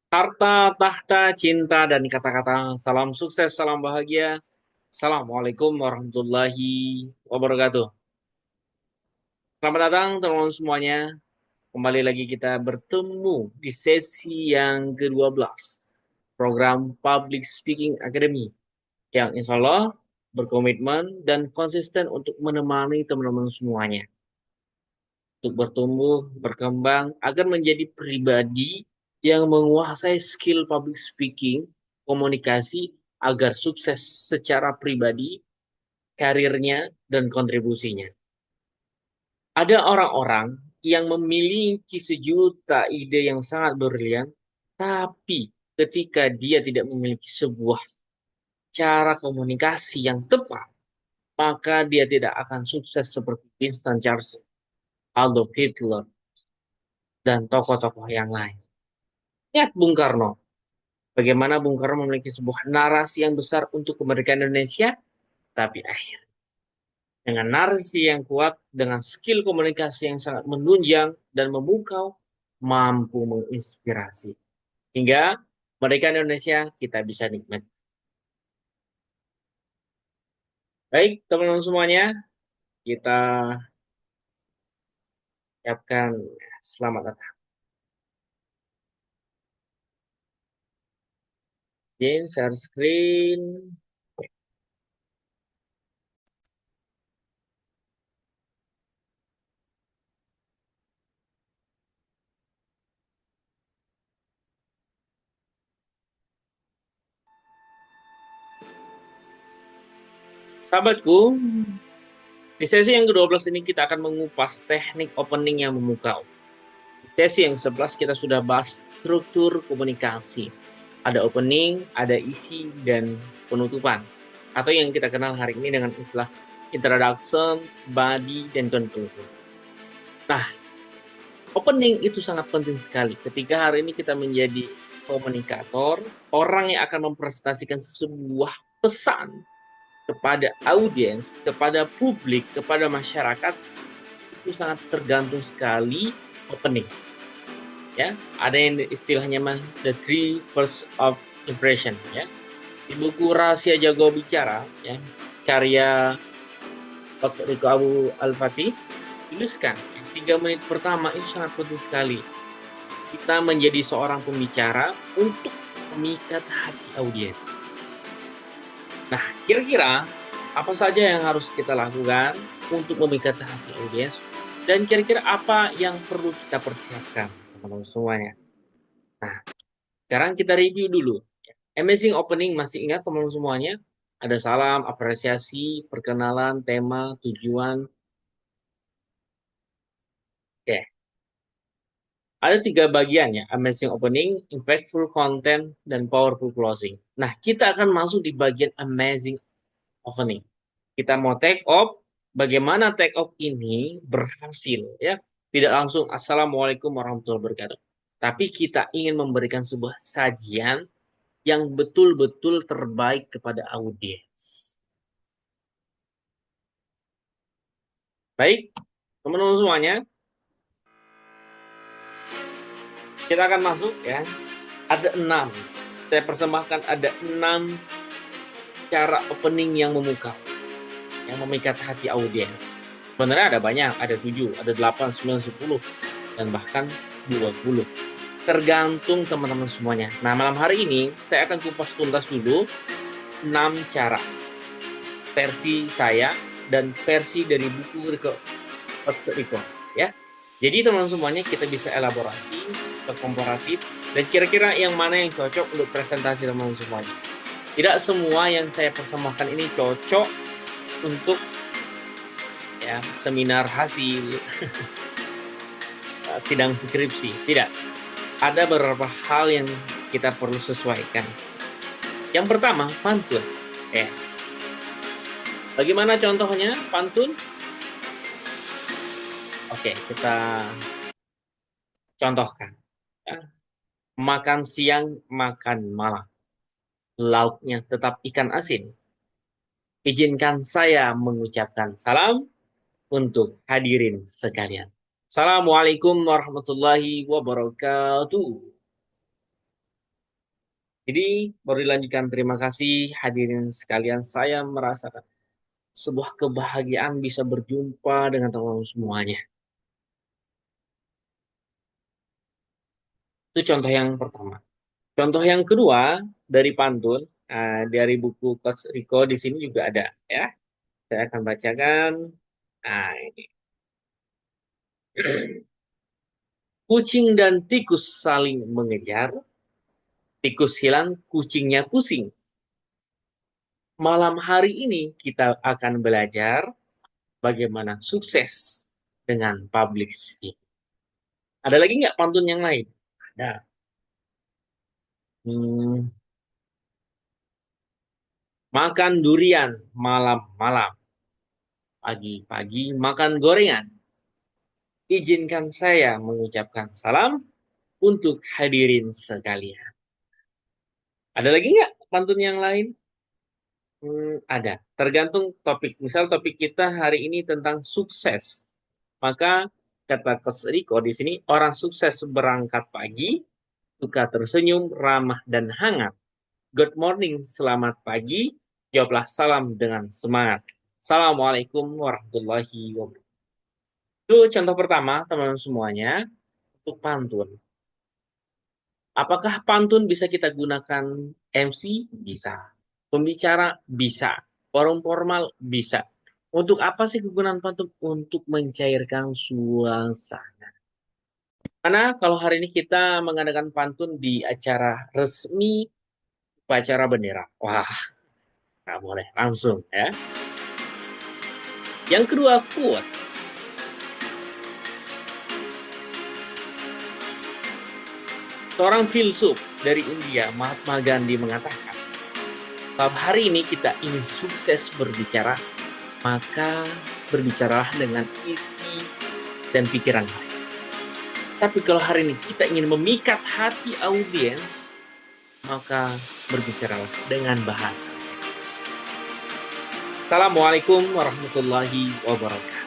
Harta, tahta, cinta, dan kata-kata salam sukses, salam bahagia. Assalamualaikum warahmatullahi wabarakatuh. Selamat datang teman-teman semuanya. Kembali lagi kita bertemu di sesi yang ke-12 program Public Speaking Academy yang insya Allah berkomitmen dan konsisten untuk menemani teman-teman semuanya untuk bertumbuh, berkembang, agar menjadi pribadi yang menguasai skill public speaking, komunikasi, agar sukses secara pribadi, karirnya, dan kontribusinya. Ada orang-orang yang memiliki sejuta ide yang sangat brilian, tapi ketika dia tidak memiliki sebuah cara komunikasi yang tepat, maka dia tidak akan sukses seperti Winston Churchill, Adolf Hitler, dan tokoh-tokoh yang lain. Ingat Bung Karno, bagaimana Bung Karno memiliki sebuah narasi yang besar untuk kemerdekaan Indonesia, tapi akhir dengan narasi yang kuat, dengan skill komunikasi yang sangat menunjang dan memukau, mampu menginspirasi. Hingga kemerdekaan Indonesia kita bisa nikmati. Baik, teman-teman semuanya, kita ucapkan selamat datang. Oke, share screen. Sahabatku, di sesi yang ke-12 ini kita akan mengupas teknik opening yang memukau. Sesi yang 11 kita sudah bahas struktur komunikasi. Ada opening, ada isi, dan penutupan. Atau yang kita kenal hari ini dengan istilah introduction, body, dan conclusion. Nah, opening itu sangat penting sekali. Ketika hari ini kita menjadi komunikator, orang yang akan mempresentasikan sebuah pesan kepada audiens, kepada publik, kepada masyarakat, itu sangat tergantung sekali opening. Ya, ada yang istilahnya the three first of impression, ya. Di buku Rahasia Jago Bicara, ya, karya Pak Riko Abu Al-Fatih, tuliskan 3 menit pertama itu sangat penting sekali. Kita menjadi seorang pembicara untuk memikat hati audiens. Nah, kira-kira apa saja yang harus kita lakukan untuk memikat hati audiens, dan kira-kira apa yang perlu kita persiapkan, teman-teman semuanya. Nah, sekarang kita review dulu. Amazing opening, masih ingat teman-teman semuanya? Ada salam, apresiasi, perkenalan, tema, tujuan. Oke. Ada 3 bagian ya, amazing opening, impactful content, dan powerful closing. Nah, kita akan masuk di bagian amazing opening. Kita mau take off, bagaimana take off ini berhasil ya. Tidak langsung Assalamualaikum warahmatullahi wabarakatuh. Tapi kita ingin memberikan sebuah sajian yang betul-betul terbaik kepada audiens. Baik, teman-teman semuanya, kita akan masuk ya. Ada 6. Saya persembahkan ada 6 cara opening yang memukau, yang memikat hati audiens. Sebenarnya ada banyak, ada 7, ada 8, 9, 10, dan bahkan 20. Tergantung teman-teman semuanya. Nah, malam hari ini saya akan kupas tuntas dulu 6 cara versi saya dan versi dari buku Riko ya. Jadi teman-teman semuanya kita bisa elaborasi, kita komparatif, dan kira-kira yang mana yang cocok untuk presentasi teman-teman semuanya. Tidak semua yang saya persembahkan ini cocok untuk ya seminar hasil sidang skripsi. Tidak. Ada beberapa hal yang kita perlu sesuaikan. Yang pertama, pantun. Yes. Bagaimana contohnya pantun? Oke, kita contohkan. Ya. Makan siang, makan malam. Lauknya tetap ikan asin. Izinkan saya mengucapkan salam untuk hadirin sekalian. Assalamualaikum warahmatullahi wabarakatuh. Jadi baru dilanjutkan. Terima kasih hadirin sekalian. Saya merasakan sebuah kebahagiaan bisa berjumpa dengan teman-teman semuanya. Itu contoh yang pertama. Contoh yang kedua dari pantun, dari buku Coach Rico di sini juga ada ya. Saya akan bacakan. Nah, ini. Kucing dan tikus saling mengejar. Tikus hilang, kucingnya pusing. Malam hari ini kita akan belajar bagaimana sukses dengan public speaking. Ada lagi nggak pantun yang lain? Ada. Hmm, makan durian malam-malam. Pagi-pagi makan gorengan. Izinkan saya mengucapkan salam untuk hadirin sekalian. Ada lagi nggak pantun yang lain? Ada. Tergantung topik. Misal topik kita hari ini tentang sukses. Maka kata Coach Rico di sini, orang sukses berangkat pagi, suka tersenyum, ramah, dan hangat. Good morning, selamat pagi. Jawablah salam dengan semangat. Assalamualaikum warahmatullahi wabarakatuh. Itu contoh pertama, teman-teman semuanya, untuk pantun. Apakah pantun bisa kita gunakan MC? Bisa. Pembicara? Bisa. Forum formal? Bisa. Untuk apa sih kegunaan pantun? Untuk mencairkan suasana. Karena kalau hari ini kita mengadakan pantun di acara resmi, upacara bendera. Wah, nggak boleh. Langsung ya. Yang kedua, quotes. Seorang filsuf dari India, Mahatma Gandhi mengatakan, kalau hari ini kita ingin sukses berbicara, maka berbicaralah dengan isi dan pikiran baik. Tapi kalau hari ini kita ingin memikat hati audiens, maka berbicaralah dengan bahasa. Assalamualaikum warahmatullahi wabarakatuh.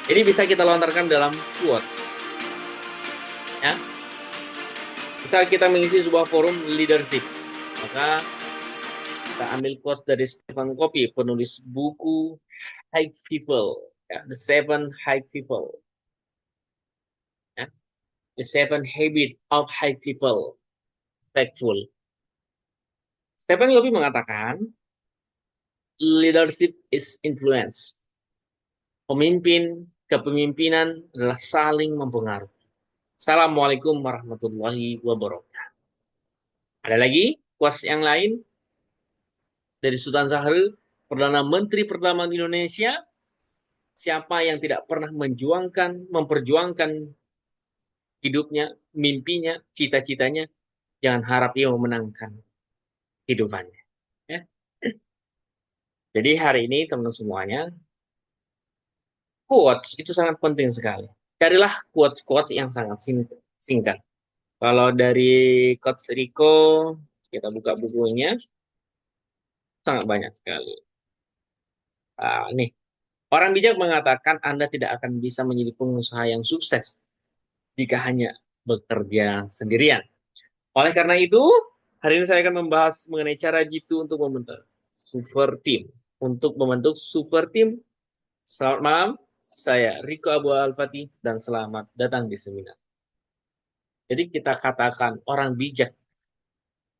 Ini bisa kita lontarkan dalam quotes. Ya. Misal kita mengisi sebuah forum leadership, maka kita ambil quotes dari Stephen Covey, penulis buku High People, ya, The Seven High People, ya, The Seven Habits of High People, Factful. Stephen Covey mengatakan, leadership is influence. Kepemimpinan adalah saling mempengaruhi. Assalamualaikum warahmatullahi wabarakatuh. Ada lagi quotes yang lain dari Sultan Syahrir, Perdana Menteri pertama di Indonesia. Siapa yang tidak pernah memperjuangkan hidupnya, mimpinya, cita-citanya, jangan harap ia memenangkan hidupannya. Ya. Jadi hari ini teman-teman semuanya, quotes itu sangat penting sekali. Carilah quotes-quotes yang sangat singkat. Kalau dari Coach Rico, kita buka bukunya, sangat banyak sekali. Nih, orang bijak mengatakan Anda tidak akan bisa menjadi pengusaha yang sukses jika hanya bekerja sendirian. Oleh karena itu, hari ini saya akan membahas mengenai cara jitu untuk membentuk super team. Untuk membentuk super team, selamat malam. Saya Riko Abu Al-Fatih dan selamat datang di seminar. Jadi kita katakan orang bijak,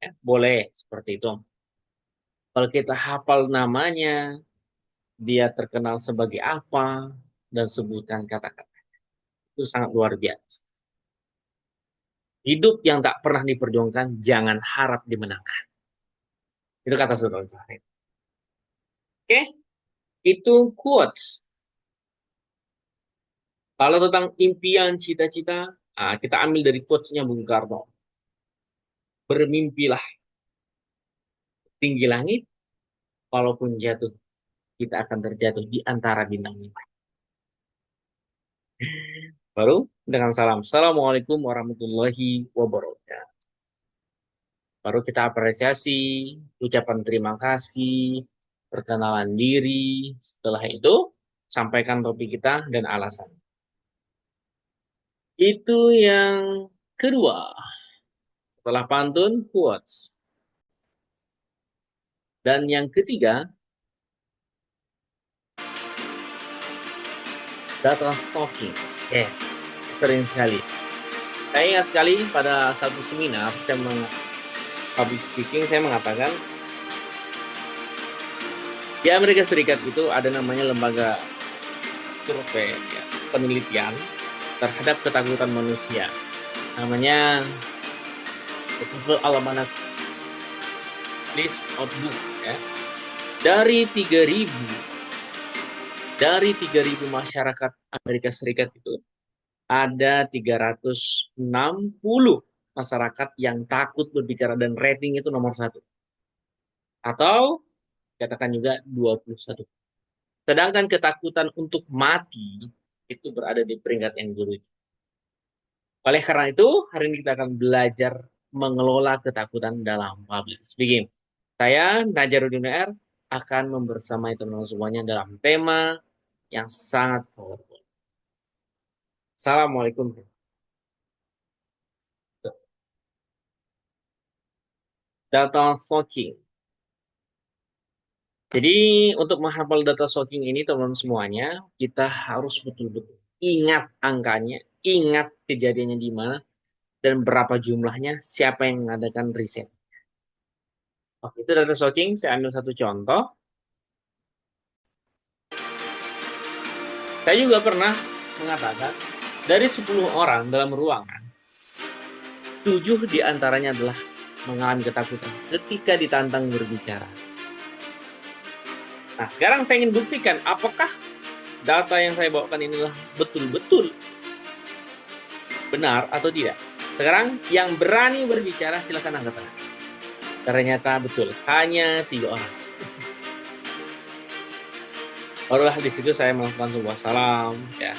ya, boleh seperti itu. Kalau kita hafal namanya, dia terkenal sebagai apa, dan sebutkan kata-kata. Itu sangat luar biasa. Hidup yang tak pernah diperjuangkan, jangan harap dimenangkan. Itu kata Sultan Syahrir. Oke, itu quotes. Kalau tentang impian, cita-cita, kita ambil dari quotes-nya Bung Karno. Bermimpilah tinggi langit, walaupun jatuh, kita akan terjatuh di antara bintang-bintang. Baru dengan salam. Assalamualaikum warahmatullahi wabarakatuh. Baru kita apresiasi, ucapan terima kasih, perkenalan diri. Setelah itu, sampaikan topik kita dan alasan. Itu yang kedua. Setelah pantun, quotes. Dan yang ketiga, data soaking. Yes, sering sekali. Saya ingat sekali pada satu seminar, saya public speaking, saya mengatakan, di Amerika Serikat itu ada namanya lembaga survei, ya, penelitian terhadap ketakutan manusia. Namanya The People Almanac List of Book. Ya. Dari 3.000 masyarakat Amerika Serikat itu, ada 360 masyarakat yang takut berbicara dan rating itu nomor satu. Atau katakan juga 21. Sedangkan ketakutan untuk mati itu berada di peringkat yang ketujuh. Oleh karena itu, hari ini kita akan belajar mengelola ketakutan dalam public speaking. Saya, Najarudin R, akan membersamai teman-teman semuanya dalam tema yang sangat powerful. Assalamualaikum. Data soaking. Jadi untuk menghafal data soaking ini teman-teman semuanya, kita harus betul-betul ingat angkanya, ingat kejadiannya di mana, dan berapa jumlahnya, siapa yang mengadakan riset. Oke, itu data soaking, saya ambil satu contoh. Saya juga pernah mengatakan, dari 10 orang dalam ruangan, 7 diantaranya adalah mengalami ketakutan ketika ditantang berbicara. Nah, sekarang saya ingin buktikan apakah data yang saya bawakan inilah betul-betul benar atau tidak. Sekarang yang berani berbicara silakan angkat tangan. Ternyata betul, hanya 3 orang. Barulah di situ saya melakukan sebuah salam. Ya.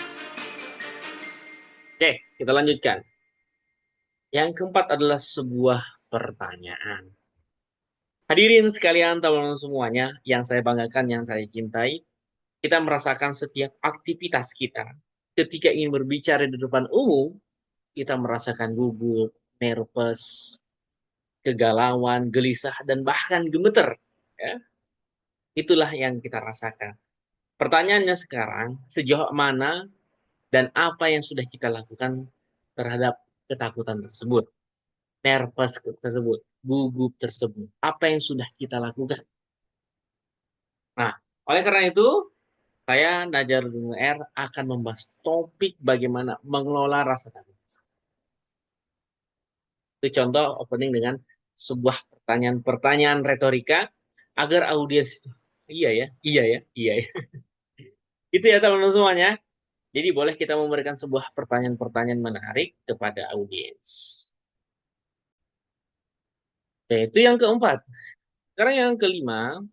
Oke, kita lanjutkan. Yang keempat adalah sebuah pertanyaan. Hadirin sekalian, teman-teman semuanya, yang saya banggakan, yang saya cintai, kita merasakan setiap aktivitas kita. Ketika ingin berbicara di depan umum, kita merasakan gugup, nervous, kegalauan, gelisah, dan bahkan gemeter. Ya. Itulah yang kita rasakan. Pertanyaannya sekarang, sejauh mana dan apa yang sudah kita lakukan terhadap ketakutan tersebut, nervous tersebut, gugup tersebut. Apa yang sudah kita lakukan? Nah, oleh karena itu, saya, Najarudin R, akan membahas topik bagaimana mengelola rasa takut. Itu contoh opening dengan sebuah pertanyaan-pertanyaan retorika agar audiens itu, iya ya, iya ya, iya ya. Itu ya teman-teman semuanya. Jadi boleh kita memberikan sebuah pertanyaan-pertanyaan menarik kepada audiens. Itu yang keempat. Sekarang yang kelima,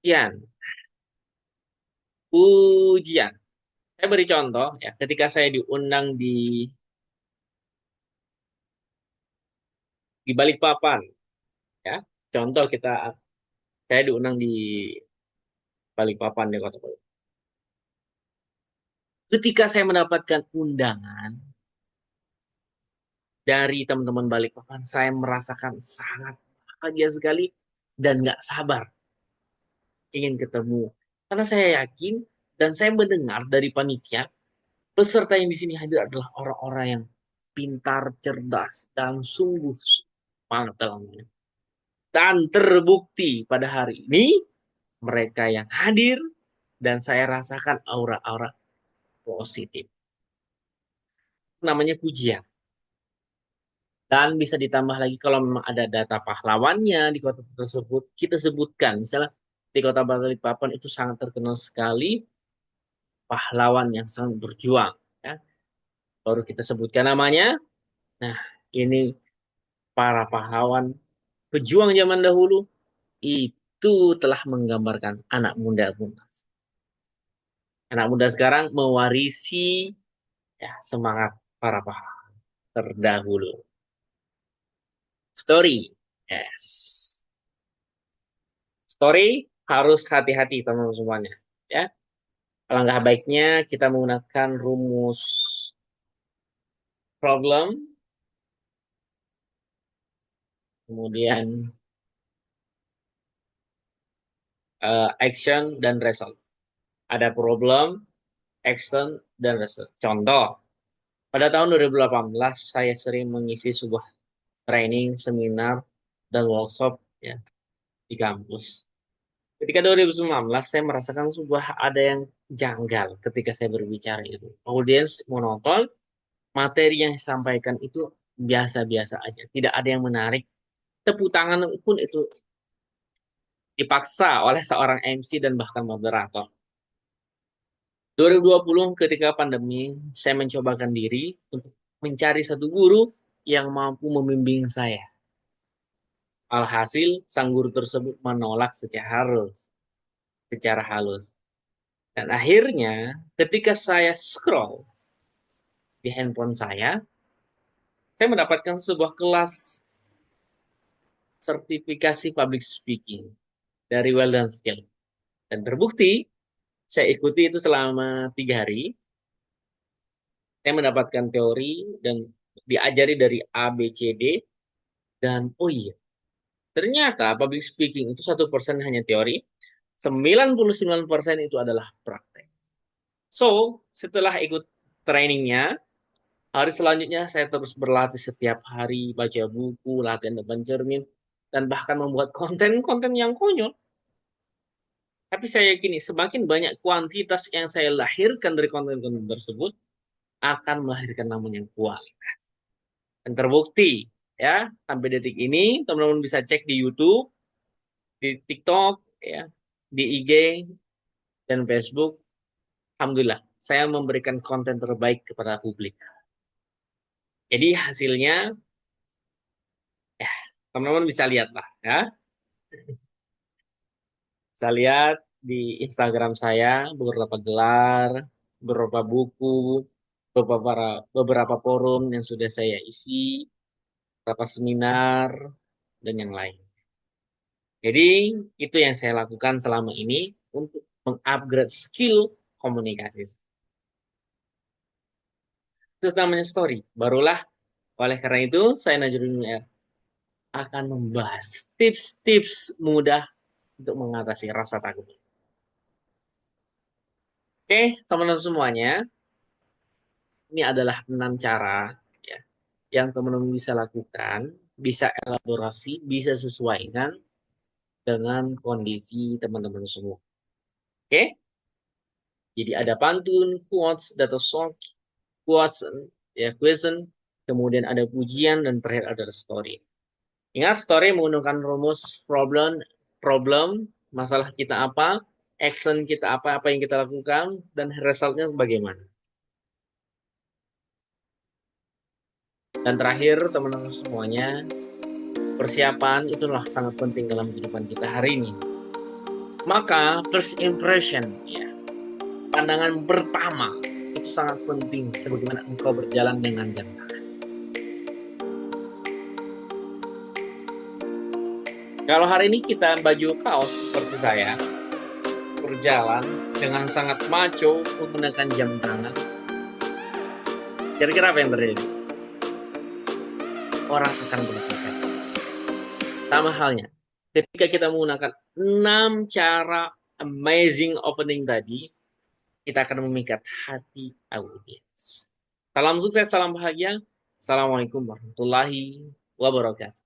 ujian. Ujian. Saya beri contoh ya, ketika saya diundang di Balikpapan, ya. Contoh saya diundang di Balikpapan di Kota Balikpapan. Ketika saya mendapatkan undangan dari teman-teman Balikpapan, saya merasakan sangat bahagia sekali dan nggak sabar ingin ketemu. Karena saya yakin dan saya mendengar dari panitia, peserta yang di sini hadir adalah orang-orang yang pintar, cerdas, dan sungguh semangat dalamnya. Dan terbukti pada hari ini, mereka yang hadir dan saya rasakan aura-aura positif. Namanya pujian. Dan bisa ditambah lagi kalau memang ada data pahlawannya di kota tersebut, kita sebutkan. Misalnya di kota Balikpapan itu sangat terkenal sekali pahlawan yang sangat berjuang. Ya. Baru kita sebutkan namanya. Nah, ini para pahlawan pejuang zaman dahulu itu telah menggambarkan anak muda pun. Anak muda sekarang mewarisi ya, semangat para pahlawan terdahulu. Story. Yes. Story harus hati-hati teman-teman semuanya. Ya. Alangkah baiknya kita menggunakan rumus problem, kemudian action dan result. Ada problem, action, dan result. Contoh, pada tahun 2018 saya sering mengisi sebuah training, seminar, dan workshop ya di kampus. Ketika 2019 saya merasakan sebuah ada yang janggal ketika saya berbicara itu. Audiens menonton, materi yang disampaikan itu biasa-biasa aja. Tidak ada yang menarik. Tepuk tangan pun itu dipaksa oleh seorang MC dan bahkan moderator. 2020 ketika pandemi, saya mencobakan diri untuk mencari satu guru yang mampu membimbing saya. Alhasil, sang guru tersebut menolak secara halus. Dan akhirnya, ketika saya scroll di handphone saya mendapatkan sebuah kelas sertifikasi public speaking dari Well Done Skill. Dan terbukti, saya ikuti itu selama 3 hari. Saya mendapatkan teori dan diajari dari A, B, C, D. Dan oh iya, ternyata public speaking itu 1% hanya teori, 99% itu adalah praktek. So, setelah ikut trainingnya, hari selanjutnya saya terus berlatih setiap hari, baca buku, latihan depan cermin, dan bahkan membuat konten-konten yang konyol. Tapi saya yakini semakin banyak kuantitas yang saya lahirkan dari konten-konten tersebut akan melahirkan namanya kualitas. Dan terbukti ya, sampai detik ini teman-teman bisa cek di YouTube, di TikTok, ya, di IG dan Facebook. Alhamdulillah, saya memberikan konten terbaik kepada publik. Jadi hasilnya, ya, teman-teman bisa lihat lah, ya. Bisa lihat di Instagram saya beberapa gelar, beberapa buku, beberapa forum yang sudah saya isi, beberapa seminar, dan yang lain. Jadi itu yang saya lakukan selama ini untuk mengupgrade skill komunikasi. Itu namanya story. Barulah oleh karena itu saya Najrudin akan membahas tips-tips mudah untuk mengatasi rasa takut. Oke, teman-teman semuanya, ini adalah 6 cara ya, yang teman-teman bisa lakukan, bisa elaborasi, bisa sesuaikan dengan kondisi teman-teman semua. Oke, jadi ada pantun, quotes, data song, quotes, ya, question, kemudian ada pujian, dan terakhir ada story. Ingat, story menggunakan rumus problem, masalah kita apa, action kita apa yang kita lakukan, dan resultnya bagaimana. Dan terakhir, teman-teman semuanya, persiapan itulah sangat penting dalam kehidupan kita hari ini. Maka first impression, ya, pandangan pertama itu sangat penting sebagaimana engkau berjalan dengan jam tangan. Kalau hari ini kita baju kaos seperti saya, berjalan dengan sangat maco menggunakan jam tangan, kira-kira apa yang terjadi? Orang akan berpikir. Sama halnya, ketika kita menggunakan 6 cara amazing opening tadi, kita akan memikat hati audiens. Salam sukses, salam bahagia. Assalamualaikum warahmatullahi wabarakatuh.